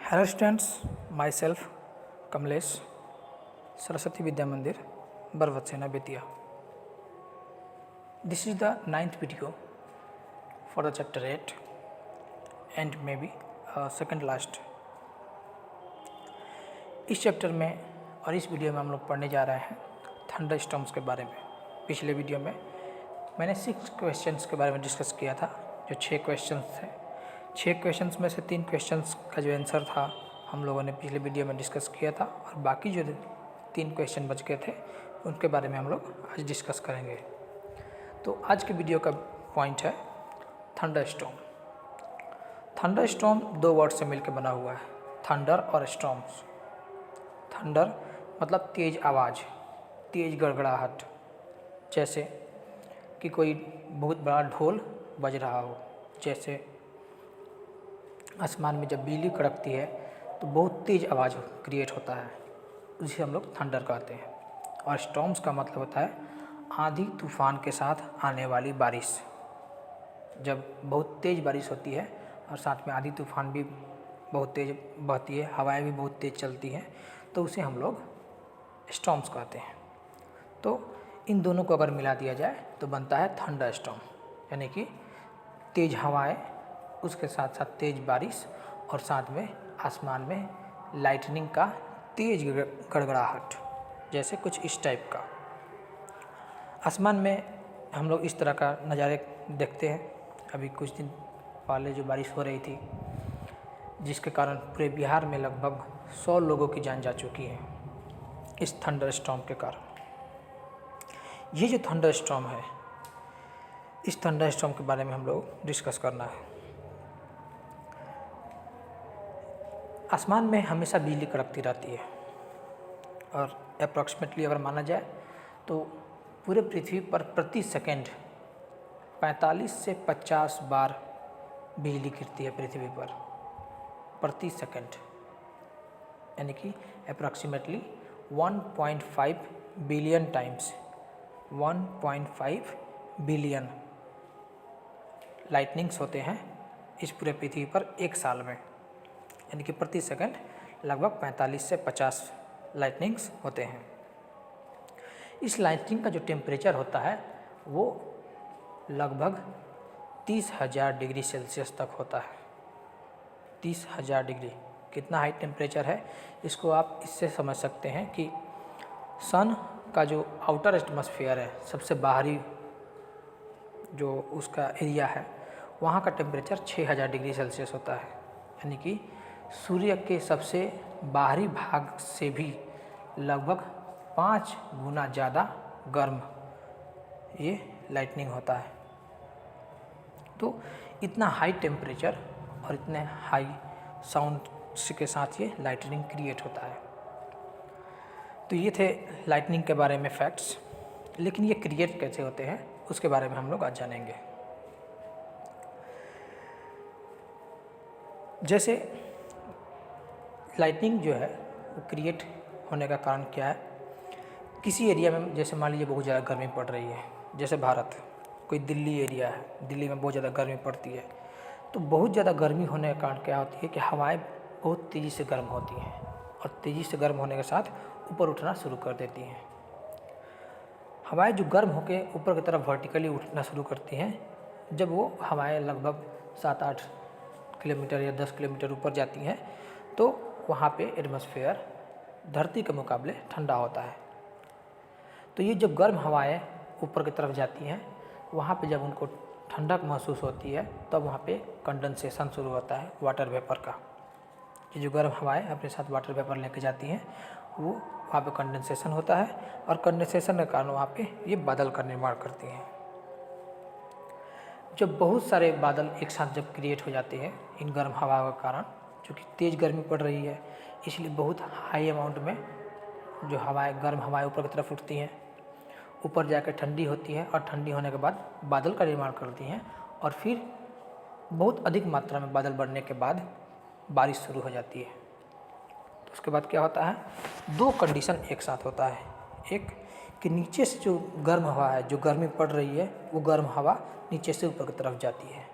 Hello students, myself Kamlesh, Saraswati Vidya Mandir, Barvatsena Betia. This is the ninth video for the chapter 8 and maybe second last. इस chapter में और इस video में हम लोग पढ़ने जा रहे हैं थंडर स्टॉर्म्स के बारे में। पिछले वीडियो में मैंने 6 क्वेश्चंस के बारे में डिस्कस किया था, जो 6 क्वेश्चंस थे। 6 क्वेश्चंस में से 3 क्वेश्चंस का जो आंसर था हम लोगों ने पिछले वीडियो में डिस्कस किया था, और बाकी जो 3 क्वेश्चन बच गए थे उनके बारे में हम लोग आज डिस्कस करेंगे। तो आज के वीडियो का पॉइंट है thunder storm. Thunder storm 2 word से मिलकर बना हुआ है, थंडर और स्टॉर्म्स। थंडर मतलब तेज़ आवाज़, तेज़ गड़गड़ाहट, जैसे कि कोई बहुत बड़ा ढोल बज रहा हो। जैसे आसमान में जब बिजली कड़कती है तो बहुत तेज़ आवाज़ क्रिएट होता है, उसे हम लोग थंडर कहते हैं। और स्टॉर्म्स का मतलब होता है आंधी तूफान के साथ आने वाली बारिश। जब बहुत तेज़ बारिश होती है और साथ में आंधी तूफान भी बहुत तेज़ बहती है, हवाएं भी बहुत तेज़ चलती हैं, तो उसे हम लोग स्टॉर्म्स कहते हैं। तो इन दोनों को अगर मिला दिया जाए तो बनता है थंडर स्टॉर्म, यानी कि तेज़ हवाएं, उसके साथ साथ तेज़ बारिश और साथ में आसमान में लाइटनिंग का तेज़ गड़गड़ाहट, जैसे कुछ इस टाइप का। आसमान में हम लोग इस तरह का नज़ारे देखते हैं। अभी कुछ दिन पहले जो बारिश हो रही थी, जिसके कारण पूरे बिहार में लगभग 100 लोगों की जान जा चुकी है इस थंडर स्टॉर्म के कारण। ये जो थंडर स्टॉर्म है, इस थंडर स्टॉर्म के बारे में हम लोग डिस्कस करना है। आसमान में हमेशा बिजली कड़कती रहती है, और अप्रॉक्सीमेटली अगर माना जाए तो पूरे पृथ्वी पर प्रति सेकंड 45 से 50 बार बिजली गिरती है पृथ्वी पर, प्रति सेकंड, यानी कि approximately 1.5 billion times, 1.5 billion lightnings होते हैं इस पूरे पृथ्वी पर एक साल में, यानी कि प्रति सेकंड लगभग 45 से 50 लाइटनिंग्स होते हैं। इस लाइटनिंग का जो टेम्परेचर होता है वो लगभग 30,000 डिग्री सेल्सियस तक होता है। 30,000 डिग्री कितना हाई टेम्परेचर है, इसको आप इससे समझ सकते हैं कि सन का जो आउटर एटमॉस्फेयर है, सबसे बाहरी जो उसका एरिया है, वहाँ का टेम्परेचर 6,000 डिग्री सेल्सियस होता है, यानी कि सूर्य के सबसे बाहरी भाग से भी लगभग 5 गुना ज़्यादा गर्म ये लाइटनिंग होता है। तो इतना हाई टेम्परेचर और इतने हाई साउंड के साथ ये लाइटनिंग क्रिएट होता है। तो ये थे लाइटनिंग के बारे में फैक्ट्स, लेकिन ये क्रिएट कैसे होते हैं उसके बारे में हम लोग आज जानेंगे। जैसे लाइटनिंग जो है वो क्रिएट होने का कारण क्या है, किसी एरिया में जैसे मान लीजिए बहुत ज़्यादा गर्मी पड़ रही है, जैसे भारत कोई दिल्ली एरिया है, दिल्ली में बहुत ज़्यादा गर्मी पड़ती है, तो बहुत ज़्यादा गर्मी होने का कारण क्या होती है कि हवाएं बहुत तेज़ी से गर्म होती हैं, और तेज़ी से गर्म होने के साथ ऊपर उठना शुरू कर देती हैं। हवाएं जो गर्म होकर ऊपर की तरफ वर्टिकली उठना शुरू करती हैं, जब वो हवाएं लगभग 7-8 किलोमीटर या 10 किलोमीटर ऊपर जाती हैं, तो वहाँ पे एटमॉस्फेयर धरती के मुकाबले ठंडा होता है। तो ये जब गर्म हवाएं ऊपर की तरफ जाती हैं, वहाँ पे जब उनको ठंडक महसूस होती है, तब वहाँ पे कंडेंसेशन शुरू होता है वाटर वेपर का। ये जो गर्म हवाएं अपने साथ वाटर वेपर लेके जाती हैं, वो वहाँ पे कंडेंसेशन होता है, और कंडेंसेशन के कारण वहाँ पे ये बादल का निर्माण करती हैं। जब बहुत सारे बादल एक साथ जब क्रिएट हो जाते हैं इन गर्म हवा के कारण, क्योंकि तेज़ गर्मी पड़ रही है, इसलिए बहुत हाई अमाउंट में जो हवाएं, गर्म हवाएं ऊपर की तरफ उठती हैं, ऊपर जाकर ठंडी होती है, और ठंडी होने के बाद बादल का निर्माण करती हैं, और फिर बहुत अधिक मात्रा में बादल बढ़ने के बाद बारिश शुरू हो जाती है। तो उसके बाद क्या होता है, 2 कंडीशन एक साथ होता है। एक कि नीचे से जो गर्म हवा है, जो गर्मी पड़ रही है, वो गर्म हवा नीचे से ऊपर की तरफ जाती है,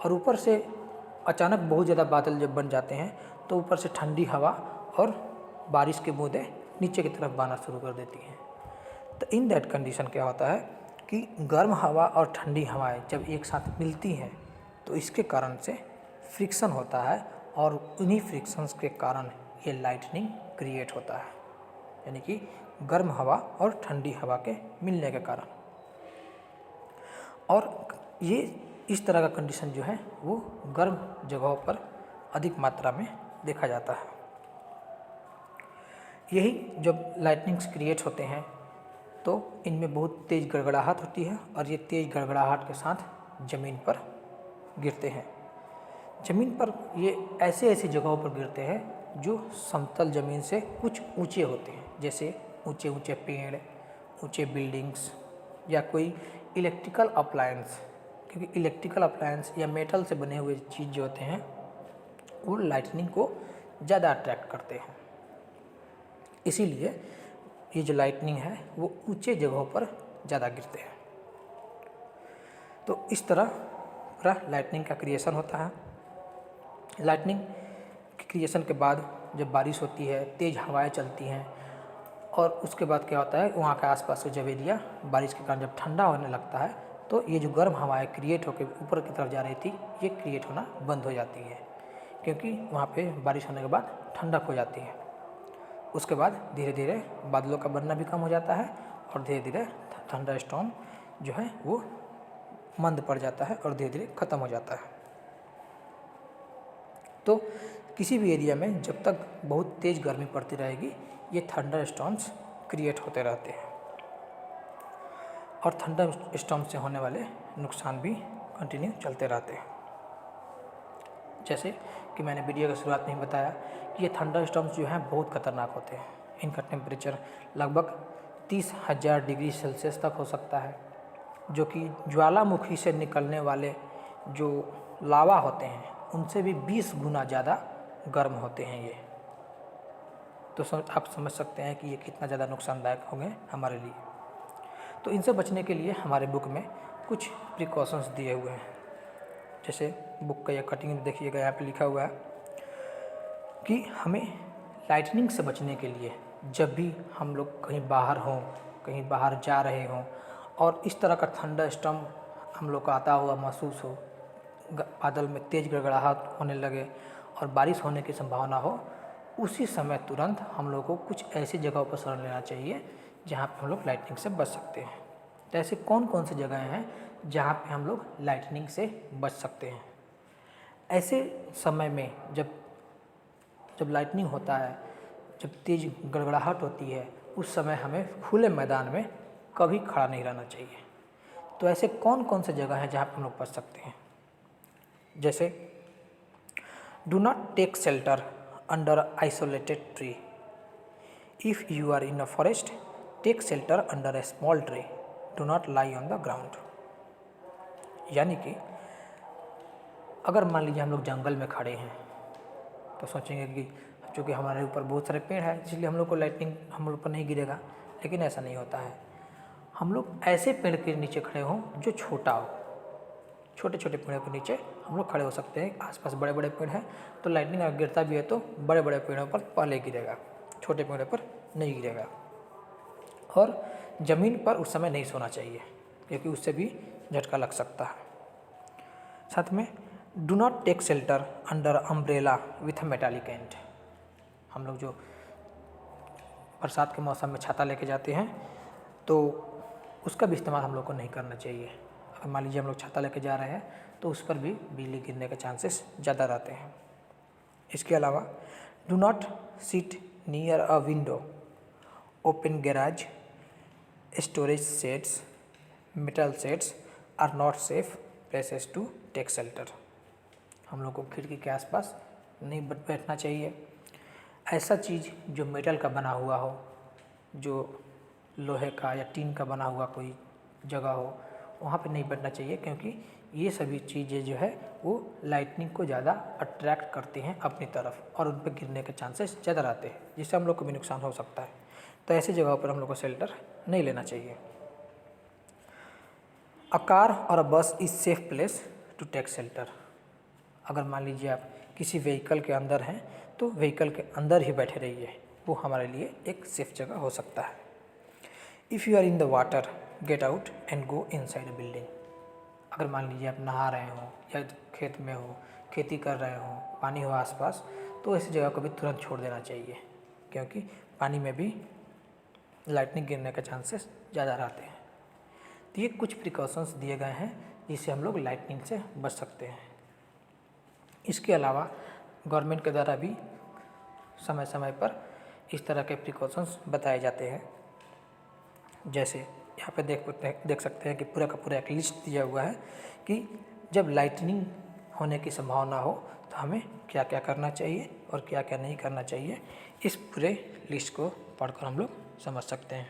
और ऊपर से अचानक बहुत ज़्यादा बादल जब बन जाते हैं तो ऊपर से ठंडी हवा और बारिश के बूंदें नीचे की तरफ बहना शुरू कर देती हैं। तो इन दैट कंडीशन क्या होता है कि गर्म हवा और ठंडी हवाएं जब एक साथ मिलती हैं तो इसके कारण से फ्रिक्शन होता है और उन्हीं फ्रिक्शंस के कारण ये लाइटनिंग क्रिएट होता है, यानी कि गर्म हवा और ठंडी हवा के मिलने के कारण। और ये इस तरह का कंडीशन जो है वो गर्म जगहों पर अधिक मात्रा में देखा जाता है। यही जब लाइटनिंग्स क्रिएट होते हैं तो इनमें बहुत तेज़ गड़गड़ाहट होती है और ये तेज़ गड़गड़ाहट के साथ ज़मीन पर गिरते हैं। ज़मीन पर ये ऐसे ऐसी जगहों पर गिरते हैं जो समतल ज़मीन से कुछ ऊंचे होते हैं, जैसे ऊंचे ऊंचे पेड़, ऊंचे बिल्डिंग्स या कोई इलेक्ट्रिकल अप्लायंस, क्योंकि इलेक्ट्रिकल अप्लायंस या मेटल से बने हुए चीज़ जो होते हैं वो लाइटनिंग को ज़्यादा अट्रैक्ट करते हैं। इसीलिए ये जो लाइटनिंग है वो ऊंचे जगहों पर ज़्यादा गिरते हैं। तो इस तरह पूरा लाइटनिंग का क्रिएशन होता है। लाइटनिंग के क्रिएशन के बाद जब बारिश होती है, तेज़ हवाएं चलती हैं और उसके बाद क्या होता है, वहाँ के आसपास का जब एरिया बारिश के कारण जब ठंडा होने लगता है तो ये जो गर्म हवाएं क्रिएट होकर ऊपर की तरफ जा रही थी ये क्रिएट होना बंद हो जाती है, क्योंकि वहाँ पे बारिश होने के बाद ठंडक हो जाती है। उसके बाद धीरे धीरे बादलों का बनना भी कम हो जाता है और धीरे धीरे थंडर स्टॉर्म जो है वो मंद पड़ जाता है और धीरे धीरे ख़त्म हो जाता है। तो किसी भी एरिया में जब तक बहुत तेज़ गर्मी पड़ती रहेगी ये थंडर स्टॉर्म्स क्रिएट होते रहते हैं और थंडर स्टॉर्म से होने वाले नुकसान भी कंटिन्यू चलते रहते हैं। जैसे कि मैंने वीडियो की शुरुआत में ही बताया कि ये थंडर स्टॉर्म्स जो हैं बहुत खतरनाक होते हैं। इनका टेम्परेचर लगभग 30,000 डिग्री सेल्सियस तक हो सकता है, जो कि ज्वालामुखी से निकलने वाले जो लावा होते हैं उनसे भी 20 गुना ज़्यादा गर्म होते हैं ये। तो आप समझ सकते हैं कि ये कितना ज़्यादा नुकसानदायक होंगे हमारे लिए। तो इनसे बचने के लिए हमारे बुक में कुछ प्रिकॉशंस दिए हुए हैं। जैसे बुक का यह कटिंग में देखिएगा, यहाँ पे लिखा हुआ है कि हमें लाइटनिंग से बचने के लिए जब भी हम लोग कहीं बाहर हों, कहीं बाहर जा रहे हों और इस तरह का थंडर स्टॉर्म हम लोग का आता हुआ महसूस हो, बादल में तेज़ गड़गड़ाहट होने लगे और बारिश होने की संभावना हो, उसी समय तुरंत हम लोग को कुछ ऐसी जगहों पर शरण लेना चाहिए जहाँ पे हम लोग लाइटनिंग से बच सकते हैं। तो ऐसे कौन कौन सी जगहें हैं जहाँ पे हम लोग लाइटनिंग से बच सकते हैं? ऐसे समय में जब लाइटनिंग होता है, जब तेज़ गड़गड़ाहट होती है, उस समय हमें खुले मैदान में कभी खड़ा नहीं रहना चाहिए। तो ऐसे कौन कौन से जगह हैं जहाँ पे हम लोग बच सकते हैं? जैसे do not take shelter under isolated tree. If you are in a forest, take shelter under a small tree. Do not lie on the ground. यानी कि अगर मान लीजिए हम लोग जंगल में खड़े हैं तो सोचेंगे कि चूँकि हमारे ऊपर बहुत सारे पेड़ हैं इसलिए हम लोग को लाइटनिंग हम लोग पर नहीं गिरेगा, लेकिन ऐसा नहीं होता है। हम लोग ऐसे पेड़ के नीचे खड़े हों जो छोटा हो, छोटे छोटे पेड़ों के नीचे हम लोग खड़े हो सकते हैं। आसपास बड़े बड़े पेड़ हैं तो लाइटनिंग अगर गिरता भी है तो बड़े बड़े पेड़ों पर पहले गिरेगा, छोटे पेड़ों पर नहीं गिरेगा। और ज़मीन पर उस समय नहीं सोना चाहिए क्योंकि उससे भी झटका लग सकता है। साथ में do not take shelter under umbrella with metallic end. हम लोग जो बरसात के मौसम में छाता लेके जाते हैं तो उसका भी इस्तेमाल हम लोग को नहीं करना चाहिए। अगर मान लीजिए हम लोग छाता लेके जा रहे हैं तो उस पर भी बिजली गिरने के चांसेस ज़्यादा रहते हैं। इसके अलावा do not sit near a window, open garage, storage sheds, metal sheds are not safe places to take shelter. हम लोग को खिड़की के आसपास नहीं बैठना चाहिए। ऐसा चीज़ जो मेटल का बना हुआ हो, जो लोहे का या टीन का बना हुआ कोई जगह हो, वहाँ पे नहीं बैठना चाहिए क्योंकि ये सभी चीज़ें जो है वो लाइटनिंग को ज़्यादा अट्रैक्ट करती हैं अपनी तरफ और उन पर गिरने के चांसेस ज़्यादा रहते हैं, जिससे हम लोग को भी नुकसान हो सकता है। तो ऐसी जगहों पर हम लोग को शेल्टर नहीं लेना चाहिए। अ कार और a bus is safe place to take shelter. अगर मान लीजिए आप किसी व्हीकल के अंदर हैं तो व्हीकल के अंदर ही बैठे रहिए, वो हमारे लिए एक सेफ जगह हो सकता है। If you are in the water get out and go inside a building. अगर मान लीजिए आप नहा रहे हो या खेत में हो, खेती कर रहे हो, पानी हो आसपास, तो ऐसी जगह को भी तुरंत छोड़ देना चाहिए, क्योंकि पानी में भी लाइटनिंग गिरने के चांसेस ज़्यादा रहते हैं। तो ये कुछ प्रिकॉशंस दिए गए हैं जिससे हम लोग लाइटनिंग से बच सकते हैं। इसके अलावा गवर्नमेंट के द्वारा भी समय समय पर इस तरह के प्रिकॉशंस बताए जाते हैं। जैसे यहाँ पे देख सकते हैं कि पूरा का पूरा एक लिस्ट दिया हुआ है कि जब लाइटनिंग होने की संभावना हो तो हमें क्या क्या करना चाहिए और क्या क्या नहीं करना चाहिए। इस पूरे लिस्ट को पढ़कर हम लोग समझ सकते हैं।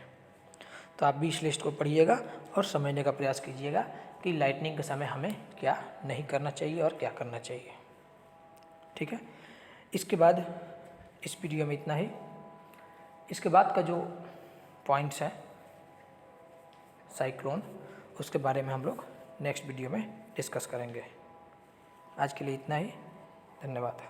तो आप भी इस लिस्ट को पढ़िएगा और समझने का प्रयास कीजिएगा कि लाइटनिंग के समय हमें क्या नहीं करना चाहिए और क्या करना चाहिए। ठीक है, इसके बाद इस वीडियो में इतना ही। इसके बाद का जो पॉइंट्स हैं साइक्लोन, उसके बारे में हम लोग नेक्स्ट वीडियो में डिस्कस करेंगे। आज के लिए इतना ही, धन्यवाद।